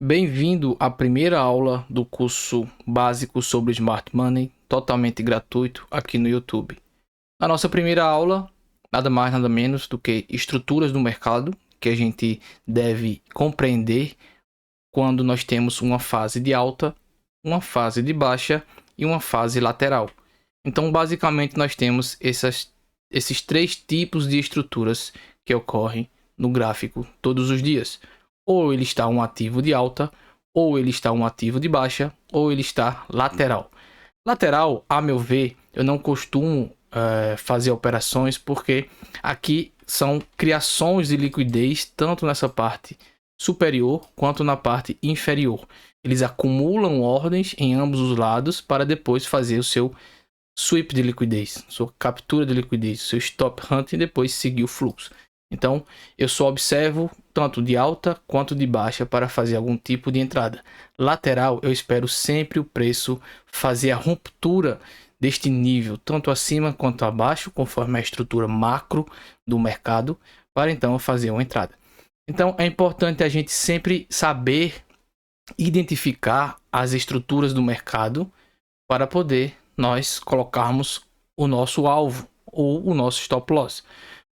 Bem-vindo à primeira aula do curso básico sobre Smart Money, totalmente gratuito aqui no YouTube. A nossa primeira aula, nada mais nada menos do que estruturas do mercado que a gente deve compreender quando nós temos uma fase de alta, uma fase de baixa e uma fase lateral. Então, basicamente, nós temos esses três tipos de estruturas que ocorrem no gráfico todos os dias. Ou ele está um ativo de alta, ou ele está um ativo de baixa, ou ele está lateral. Lateral, a meu ver, eu não costumo fazer operações porque aqui são criações de liquidez tanto nessa parte superior quanto na parte inferior. Eles acumulam ordens em ambos os lados para depois fazer o seu sweep de liquidez, sua captura de liquidez, seu stop hunt e depois seguir o fluxo. Então, eu só observo tanto de alta quanto de baixa para fazer algum tipo de entrada. Lateral, eu espero sempre o preço fazer a ruptura deste nível, tanto acima quanto abaixo, conforme a estrutura macro do mercado, para então fazer uma entrada. Então, é importante a gente sempre saber identificar as estruturas do mercado para poder nós colocarmos o nosso alvo ou o nosso stop loss.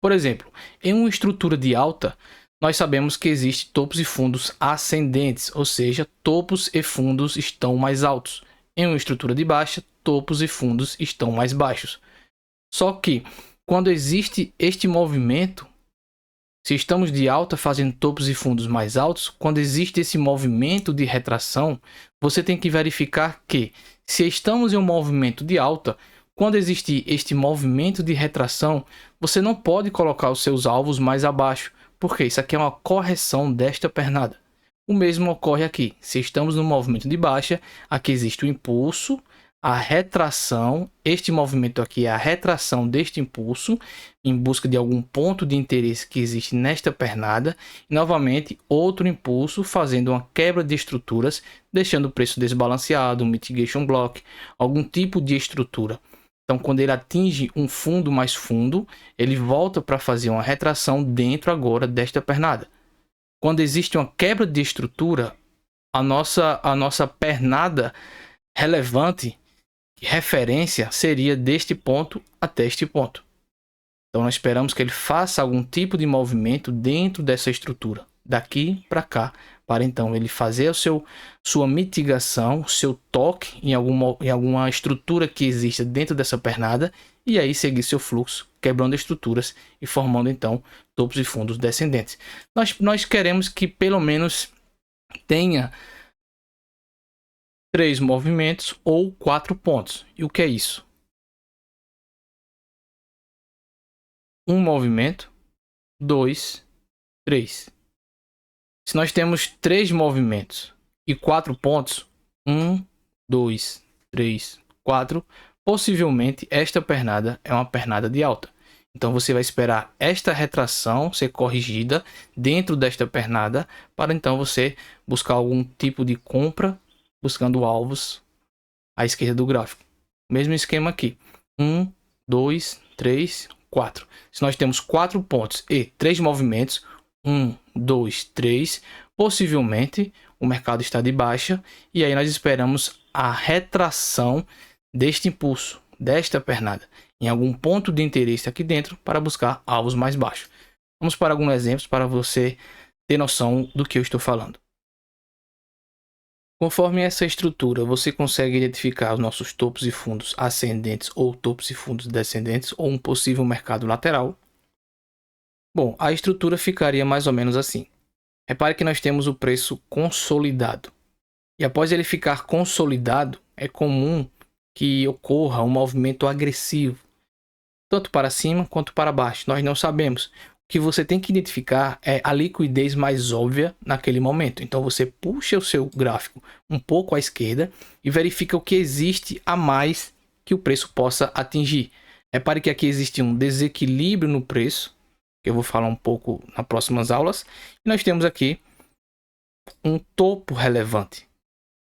Por exemplo, em uma estrutura de alta, nós sabemos que existem topos e fundos ascendentes, ou seja, topos e fundos estão mais altos. Em uma estrutura de baixa, topos e fundos estão mais baixos. Só que, quando existe este movimento, se estamos de alta fazendo topos e fundos mais altos, quando existe esse movimento de retração, você tem que verificar que, se estamos em um movimento de alta, quando existir este movimento de retração, você não pode colocar os seus alvos mais abaixo, porque isso aqui é uma correção desta pernada. O mesmo ocorre aqui. Se estamos no movimento de baixa, aqui existe o impulso, a retração. Este movimento aqui é a retração deste impulso em busca de algum ponto de interesse que existe nesta pernada. E novamente, outro impulso fazendo uma quebra de estruturas, deixando o preço desbalanceado, um mitigation block, algum tipo de estrutura. Então, quando ele atinge um fundo mais fundo, ele volta para fazer uma retração dentro agora desta pernada. Quando existe uma quebra de estrutura, a nossa pernada relevante, referência, seria deste ponto até este ponto. Então, nós esperamos que ele faça algum tipo de movimento dentro dessa estrutura, daqui para cá, para então ele fazer sua mitigação, seu toque em alguma estrutura que exista dentro dessa pernada e aí seguir seu fluxo, quebrando estruturas e formando então topos e fundos descendentes. Nós queremos que pelo menos tenha 3 movimentos ou 4 pontos. E o que é isso? Um movimento, 2, 3. Se nós temos 3 movimentos e 4 pontos, 1, 2, 3, 4, possivelmente esta pernada é uma pernada de alta. Então você vai esperar esta retração ser corrigida dentro desta pernada para então você buscar algum tipo de compra, buscando alvos à esquerda do gráfico. Mesmo esquema aqui. 1, 2, 3, 4. Se nós temos 4 pontos e 3 movimentos, 1, 2, 3, possivelmente o mercado está de baixa e aí nós esperamos a retração deste impulso, desta pernada, em algum ponto de interesse aqui dentro para buscar alvos mais baixos. Vamos para alguns exemplos para você ter noção do que eu estou falando. Conforme essa estrutura, você consegue identificar os nossos topos e fundos ascendentes ou topos e fundos descendentes ou um possível mercado lateral. Bom, a estrutura ficaria mais ou menos assim. Repare que nós temos o preço consolidado. E após ele ficar consolidado, é comum que ocorra um movimento agressivo, tanto para cima quanto para baixo. Nós não sabemos. O que você tem que identificar é a liquidez mais óbvia naquele momento. Então você puxa o seu gráfico um pouco à esquerda e verifica o que existe a mais que o preço possa atingir. Repare que aqui existe um desequilíbrio no preço, que eu vou falar um pouco nas próximas aulas. E nós temos aqui um topo relevante.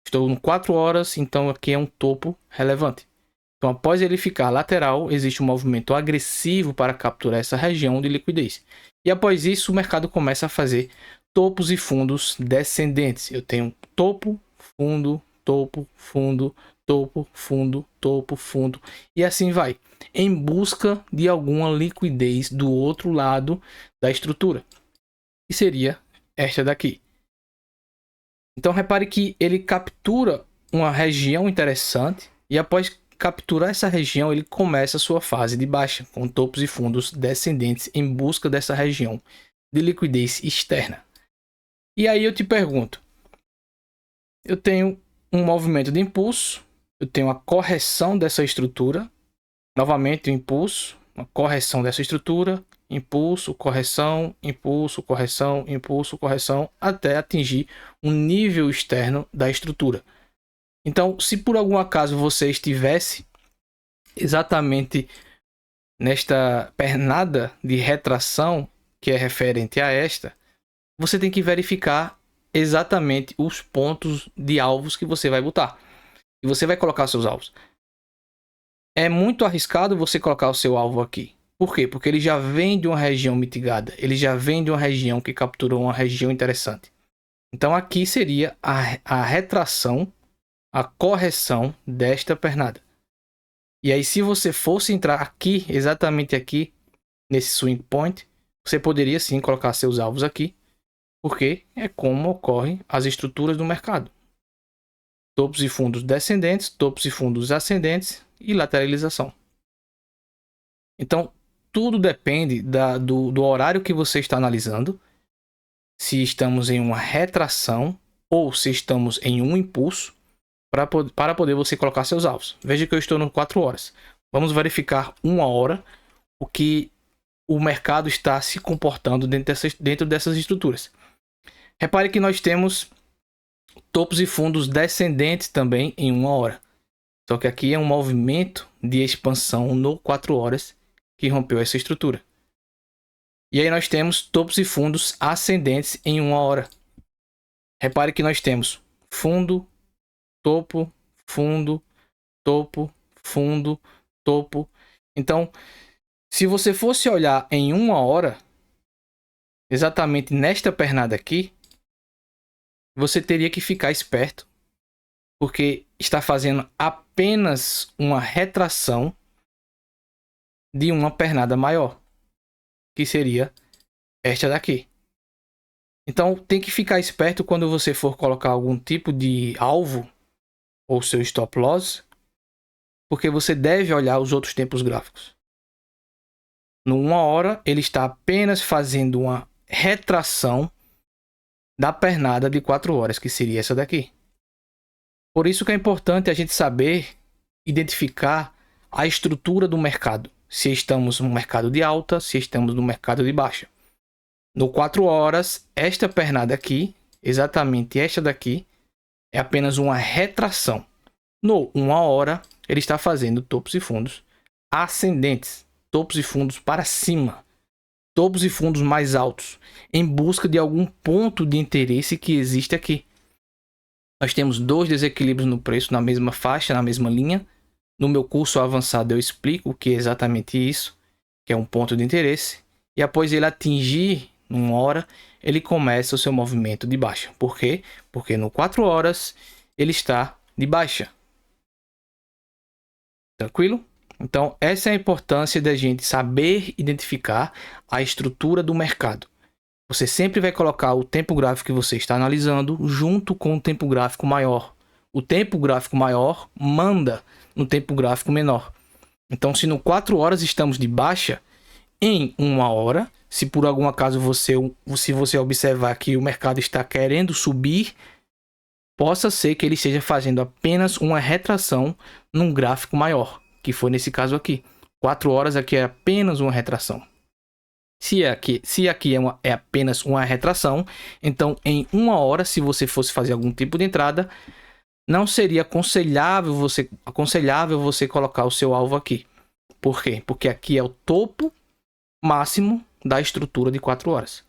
Estou em 4 horas, então aqui é um topo relevante. Então, após ele ficar lateral, existe um movimento agressivo para capturar essa região de liquidez. E após isso, o mercado começa a fazer topos e fundos descendentes. Eu tenho topo, fundo, topo, fundo, topo, fundo, topo, fundo, e assim vai, em busca de alguma liquidez do outro lado da estrutura, que seria esta daqui. Então repare que ele captura uma região interessante e após capturar essa região ele começa a sua fase de baixa, com topos e fundos descendentes em busca dessa região de liquidez externa. E aí eu te pergunto, eu tenho um movimento de impulso, eu tenho a correção dessa estrutura, novamente o impulso, uma correção dessa estrutura, impulso, correção, impulso, correção, impulso, correção, até atingir um nível externo da estrutura. Então, se por algum acaso você estivesse exatamente nesta pernada de retração, que é referente a esta, você tem que verificar exatamente os pontos de alvos que você vai botar. E você vai colocar seus alvos. É muito arriscado você colocar o seu alvo aqui. Por quê? Porque ele já vem de uma região mitigada. Ele já vem de uma região que capturou uma região interessante. Então aqui seria a retração, a correção desta pernada. E aí se você fosse entrar aqui, exatamente aqui, nesse swing point, você poderia sim colocar seus alvos aqui. Porque é como ocorrem as estruturas do mercado. Topos e fundos descendentes, topos e fundos ascendentes e lateralização. Então, tudo depende do horário que você está analisando. Se estamos em uma retração ou se estamos em um impulso para poder você colocar seus alvos. Veja que eu estou no 4 horas. Vamos verificar 1 hora o que o mercado está se comportando dentro dessas estruturas. Repare que nós temos topos e fundos descendentes também em 1 hora. Só que aqui é um movimento de expansão no 4 horas que rompeu essa estrutura. E aí nós temos topos e fundos ascendentes em 1 hora. Repare que nós temos fundo, topo, fundo, topo, fundo, topo. Então, se você fosse olhar em 1 hora, exatamente nesta pernada aqui, você teria que ficar esperto, porque está fazendo apenas uma retração de uma pernada maior, que seria esta daqui. Então tem que ficar esperto quando você for colocar algum tipo de alvo ou seu stop loss, porque você deve olhar os outros tempos gráficos. No 1 hora ele está apenas fazendo uma retração da pernada de 4 horas, que seria essa daqui. Por isso que é importante a gente saber identificar a estrutura do mercado. Se estamos no mercado de alta, se estamos no mercado de baixa. No 4 horas, esta pernada aqui, exatamente esta daqui, é apenas uma retração. No 1 hora, ele está fazendo topos e fundos ascendentes, topos e fundos para cima. Topos e fundos mais altos, em busca de algum ponto de interesse que existe aqui. Nós temos 2 desequilíbrios no preço na mesma faixa, na mesma linha. No meu curso avançado eu explico o que é exatamente isso, que é um ponto de interesse. E após ele atingir 1 hora, ele começa o seu movimento de baixa. Por quê? Porque no 4 horas ele está de baixa. Tranquilo? Então, essa é a importância da gente saber identificar a estrutura do mercado. Você sempre vai colocar o tempo gráfico que você está analisando junto com o tempo gráfico maior. O tempo gráfico maior manda no tempo gráfico menor. Então, se no 4 horas estamos de baixa, em 1 hora, se por algum acaso se você observar que o mercado está querendo subir, possa ser que ele esteja fazendo apenas uma retração num gráfico maior, que foi nesse caso aqui. 4 horas aqui é apenas uma retração. Se aqui é apenas uma retração, então em 1 hora, se você fosse fazer algum tipo de entrada, não seria aconselhável você colocar o seu alvo aqui. Por quê? Porque aqui é o topo máximo da estrutura de 4 horas.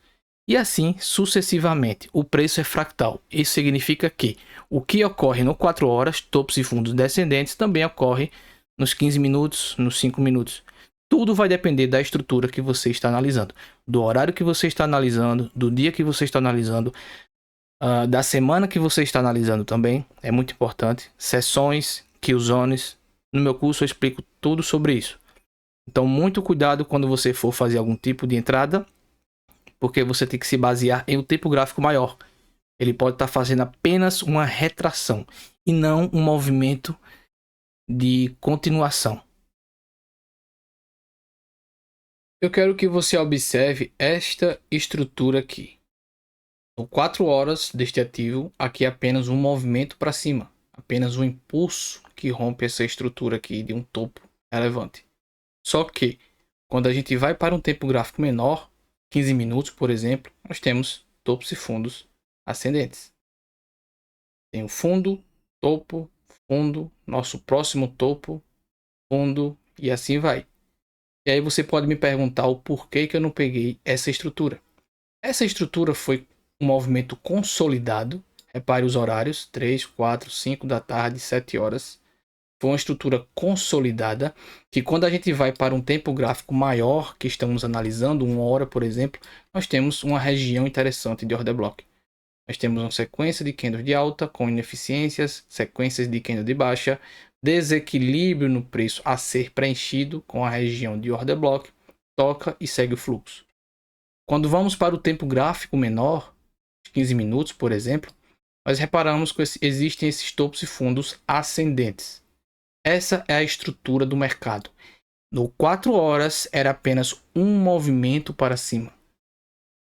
E assim sucessivamente. O preço é fractal. Isso significa que o que ocorre no 4 horas, topos e fundos descendentes, também ocorre nos 15 minutos, nos 5 minutos. tudo vai depender da estrutura que você está analisando, do horário que você está analisando, do dia que você está analisando, da semana que você está analisando também. É muito importante. Sessões, kill zones. No meu curso eu explico tudo sobre isso. Então, muito cuidado quando você for fazer algum tipo de entrada, porque você tem que se basear em um tempo gráfico maior. Ele pode estar fazendo apenas uma retração e não um movimento de continuação. Eu quero que você observe esta estrutura aqui. Por 4 horas deste ativo, aqui é apenas um movimento para cima, apenas um impulso que rompe essa estrutura aqui de um topo relevante. Só que quando a gente vai para um tempo gráfico menor, 15 minutos, por exemplo, nós temos topos e fundos ascendentes. Tem o fundo, topo, fundo, nosso próximo topo, fundo e assim vai. E aí você pode me perguntar o porquê que eu não peguei essa estrutura. Essa estrutura foi um movimento consolidado. Repare os horários, 3, 4, 5 da tarde, 7 horas. Foi uma estrutura consolidada que quando a gente vai para um tempo gráfico maior que estamos analisando, 1 hora, por exemplo, nós temos uma região interessante de order block. Nós temos uma sequência de candles de alta com ineficiências, sequências de candle de baixa, desequilíbrio no preço a ser preenchido com a região de order block, toca e segue o fluxo. Quando vamos para o tempo gráfico menor, 15 minutos, por exemplo, nós reparamos que existem esses topos e fundos ascendentes. Essa é a estrutura do mercado. No 4 horas era apenas um movimento para cima.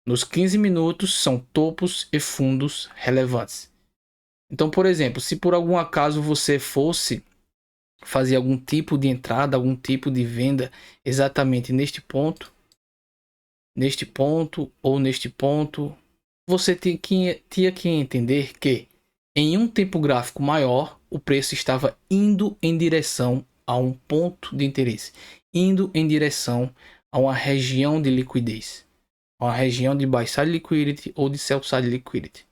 Nos 15 minutos são topos e fundos relevantes. Então, por exemplo, se por algum acaso você fosse fazer algum tipo de entrada, algum tipo de venda exatamente neste ponto ou neste ponto, você tinha que entender que em um tempo gráfico maior, o preço estava indo em direção a um ponto de interesse, indo em direção a uma região de liquidez, uma região de buy side liquidity ou de sell side liquidity.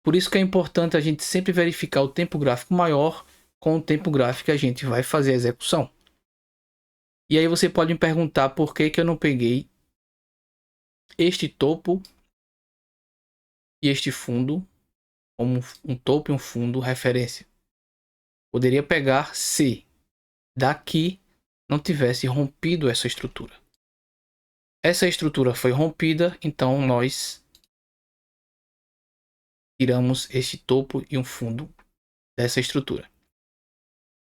Por isso que é importante a gente sempre verificar o tempo gráfico maior com o tempo gráfico que a gente vai fazer a execução. E aí você pode me perguntar por que eu não peguei este topo e este fundo como um topo e um fundo referência. Poderia pegar se daqui não tivesse rompido essa estrutura. Essa estrutura foi rompida, então nós tiramos este topo e um fundo dessa estrutura.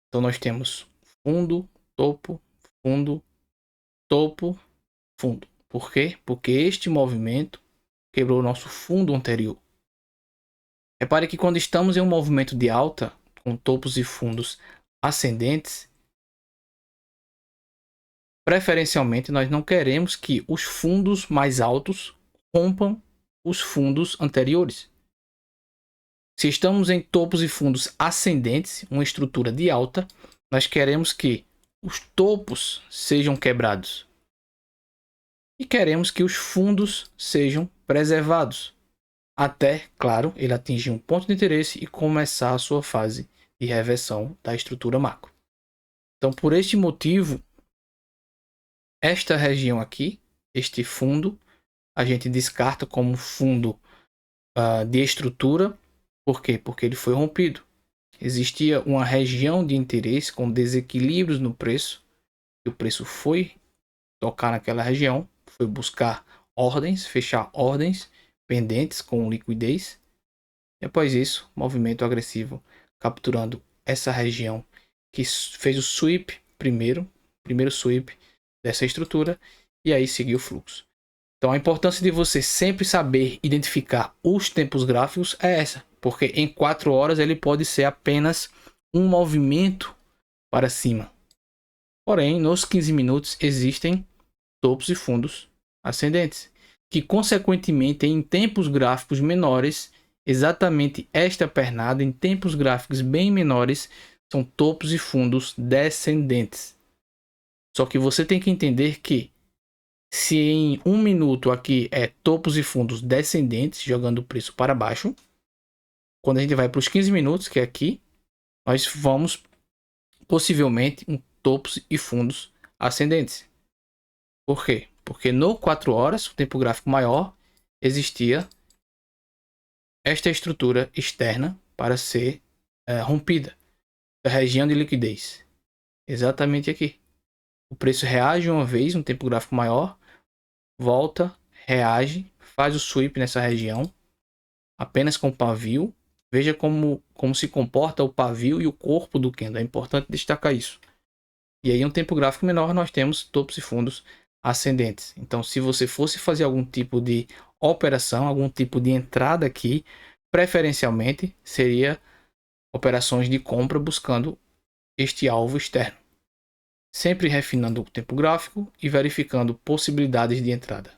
Então nós temos fundo, topo, fundo, topo, fundo. Por quê? Porque este movimento quebrou o nosso fundo anterior. Repare que quando estamos em um movimento de alta, com topos e fundos ascendentes, preferencialmente nós não queremos que os fundos mais altos rompam os fundos anteriores. Se estamos em topos e fundos ascendentes, uma estrutura de alta, nós queremos que os topos sejam quebrados. E queremos que os fundos sejam preservados. Até, claro, ele atingir um ponto de interesse e começar a sua fase de reversão da estrutura macro. Então, por este motivo, esta região aqui, este fundo, a gente descarta como fundo de estrutura. Por quê? Porque ele foi rompido. Existia uma região de interesse com desequilíbrios no preço. E o preço foi tocar naquela região, foi buscar ordens, fechar ordens pendentes com liquidez. E após isso, movimento agressivo, capturando essa região que fez o sweep primeiro sweep dessa estrutura e aí seguiu o fluxo. Então a importância de você sempre saber identificar os tempos gráficos é essa, porque em 4 horas ele pode ser apenas um movimento para cima. Porém, nos 15 minutos existem topos e fundos ascendentes, que consequentemente em tempos gráficos menores, exatamente esta pernada em tempos gráficos bem menores são topos e fundos descendentes. Só que você tem que entender que se em 1 minuto aqui é topos e fundos descendentes jogando o preço para baixo, quando a gente vai para os 15 minutos, que é aqui, nós vamos possivelmente em topos e fundos ascendentes. Por quê? Porque no 4 horas, o tempo gráfico maior, existia esta estrutura externa para ser rompida, a região de liquidez. Exatamente aqui. O preço reage uma vez, um tempo gráfico maior, volta, reage, faz o sweep nessa região, apenas com o pavio. Veja como se comporta o pavio e o corpo do candle. É importante destacar isso. E aí, um tempo gráfico menor, nós temos topos e fundos ascendentes. Então, se você fosse fazer algum tipo de operação, algum tipo de entrada aqui, preferencialmente seria operações de compra buscando este alvo externo. Sempre refinando o tempo gráfico e verificando possibilidades de entrada.